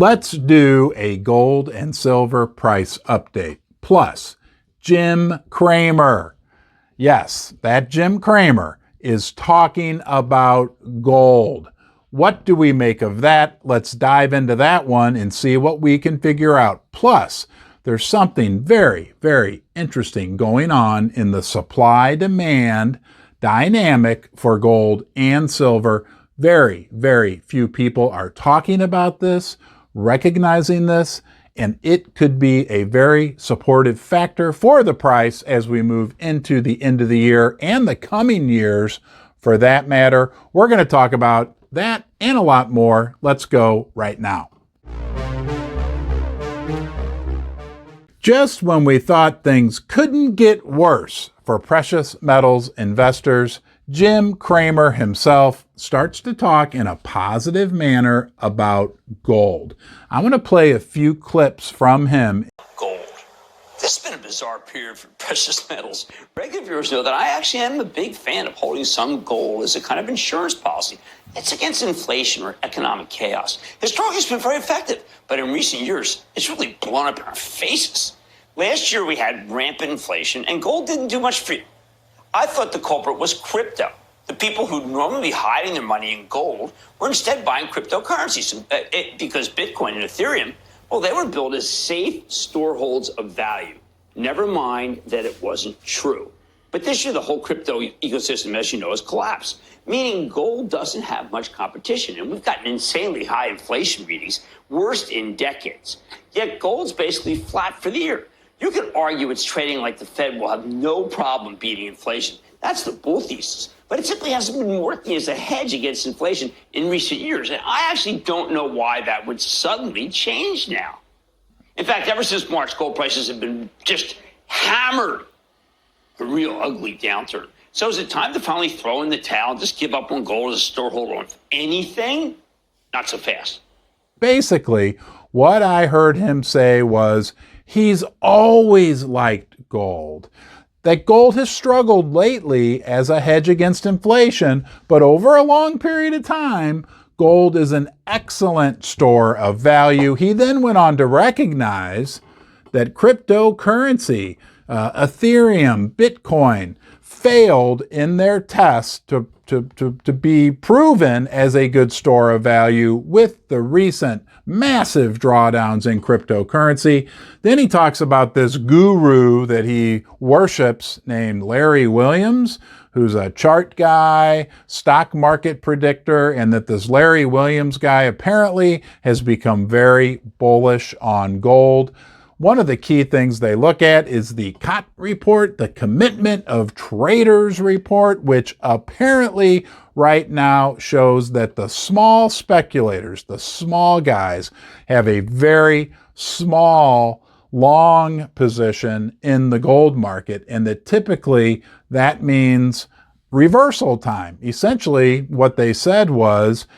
Let's do a gold and silver price update. Plus, Jim Cramer. Yes, that Jim Cramer is talking about gold. What do we make of that? Let's dive into that one and see what we can figure out. Plus, there's something very, very interesting going on in the supply-demand dynamic for gold and silver. Very, very few people are talking about this, recognizing this, and it could be a very supportive factor for the price as we move into the end of the year and the coming years for that matter. We're going to talk about that and a lot more. Let's go right now. Just when we thought things couldn't get worse for precious metals investors, Jim Cramer himself starts to talk in a positive manner about gold. I want to play a few clips from him. Gold. This has been a bizarre period for precious metals. Regular viewers know that I actually am a big fan of holding some gold as a kind of insurance policy. It's against inflation or economic chaos. Historically, it's been very effective, but in recent years, it's really blown up in our faces. Last year, we had rampant inflation, and gold didn't do much for you. I thought the culprit was crypto. The people who'd normally be hiding their money in gold were instead buying cryptocurrencies because Bitcoin and Ethereum, well, they were built as safe storeholds of value. Never mind that it wasn't true. But this year, the whole crypto ecosystem, as you know, has collapsed, meaning gold doesn't have much competition. And we've gotten insanely high inflation readings, worst in decades. Yet gold's basically flat for the year. You can argue it's trading like the Fed will have no problem beating inflation. That's the bull thesis. But it simply hasn't been working as a hedge against inflation in recent years. And I actually don't know why that would suddenly change now. In fact, ever since March, gold prices have been just hammered. A real ugly downturn. So is it time to finally throw in the towel and just give up on gold as a storeholder on anything? Not so fast. Basically, what I heard him say was he's always liked gold. That gold has struggled lately as a hedge against inflation, but over a long period of time, gold is an excellent store of value. He then went on to recognize that cryptocurrency, Ethereum, Bitcoin, failed in their test to be proven as a good store of value with the recent massive drawdowns in cryptocurrency. Then he talks about this guru that he worships named Larry Williams, who's a chart guy, stock market predictor, and that this Larry Williams guy apparently has become very bullish on gold. One of the key things they look at is the COT report, the Commitment of Traders report, which apparently right now shows that the small speculators, the small guys, have a very small, long position in the gold market, and that typically that means reversal time. Essentially, what they said was,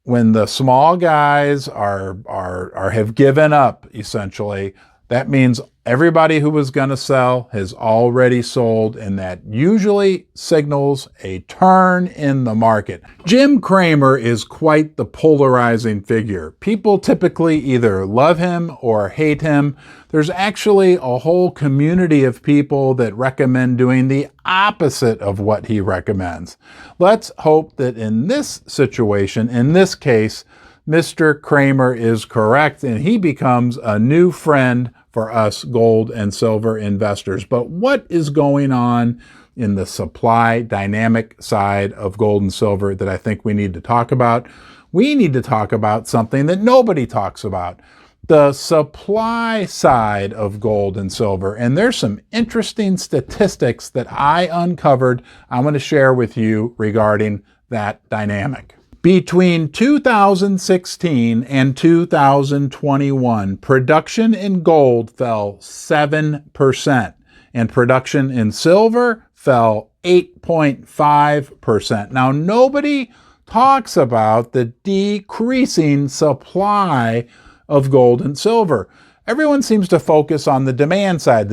when the small guys have given up, essentially, that means everybody who was going to sell has already sold, and that usually signals a turn in the market. Jim Cramer is quite the polarizing figure. People typically either love him or hate him. There's actually a whole community of people that recommend doing the opposite of what he recommends. Let's hope that in this situation, in this case, Mr. Cramer is correct and he becomes a new friend for us gold and silver investors. But what is going on in the supply dynamic side of gold and silver that I think we need to talk about? We need to talk about something that nobody talks about, the supply side of gold and silver. And there's some interesting statistics that I uncovered I'm going to share with you regarding that dynamic. Between 2016 and 2021, production in gold fell 7%, and production in silver fell 8.5%. Now, nobody talks about the decreasing supply of gold and silver. Everyone seems to focus on the demand side,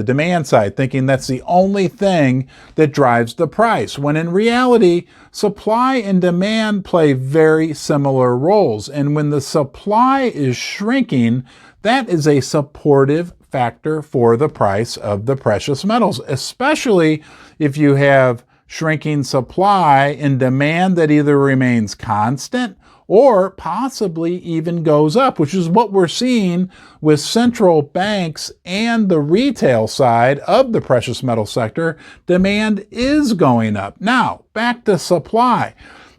thinking that's the only thing that drives the price, when in reality, supply and demand play very similar roles. And when the supply is shrinking, that is a supportive factor for the price of the precious metals, especially if you have shrinking supply and demand that either remains constant or possibly even goes up, which is what we're seeing with central banks and the retail side of the precious metal sector. Demand is going up. Now, back to supply.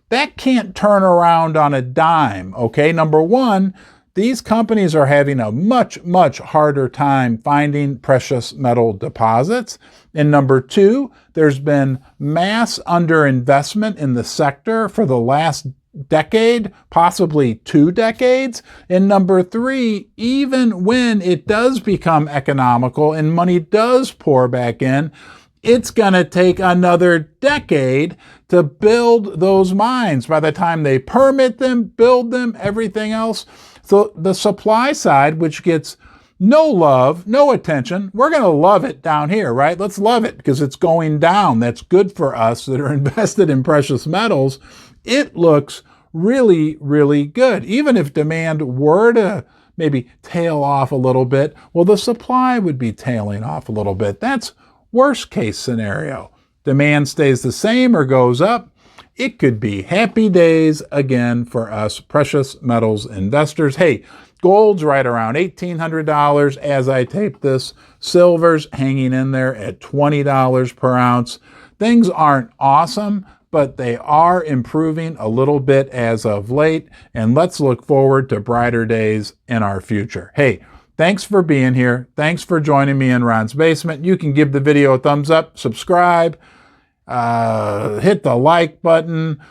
That can't turn around on a dime, okay? Number one, these companies are having a much, much harder time finding precious metal deposits. And number two, there's been mass underinvestment in the sector for the last decade, possibly 2 decades. And number three, even when it does become economical and money does pour back in, it's going to take another decade to build those mines. By the time they permit them, build them, everything else. So the supply side, which gets no love, no attention, we're going to love it down here, right? Let's love it because it's going down. That's good for us that are invested in precious metals. It looks really, really good. Even if demand were to maybe tail off a little bit, well, the supply would be tailing off a little bit. That's worst case scenario. Demand stays the same or goes up. It could be happy days again for us precious metals investors. Hey, gold's right around $1,800 as I tape this. Silver's hanging in there at $20 per ounce. Things aren't awesome, but they are improving a little bit as of late, and let's look forward to brighter days in our future. Hey, thanks for being here. Thanks for joining me in Ron's Basement. You can give the video a thumbs up, subscribe, hit the like button,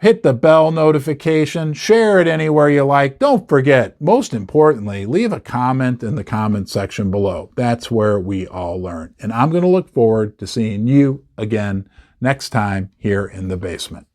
hit the bell notification, share it anywhere you like. Don't forget, most importantly, leave a comment in the comment section below. That's where we all learn. And I'm going to look forward to seeing you again next time here in the basement.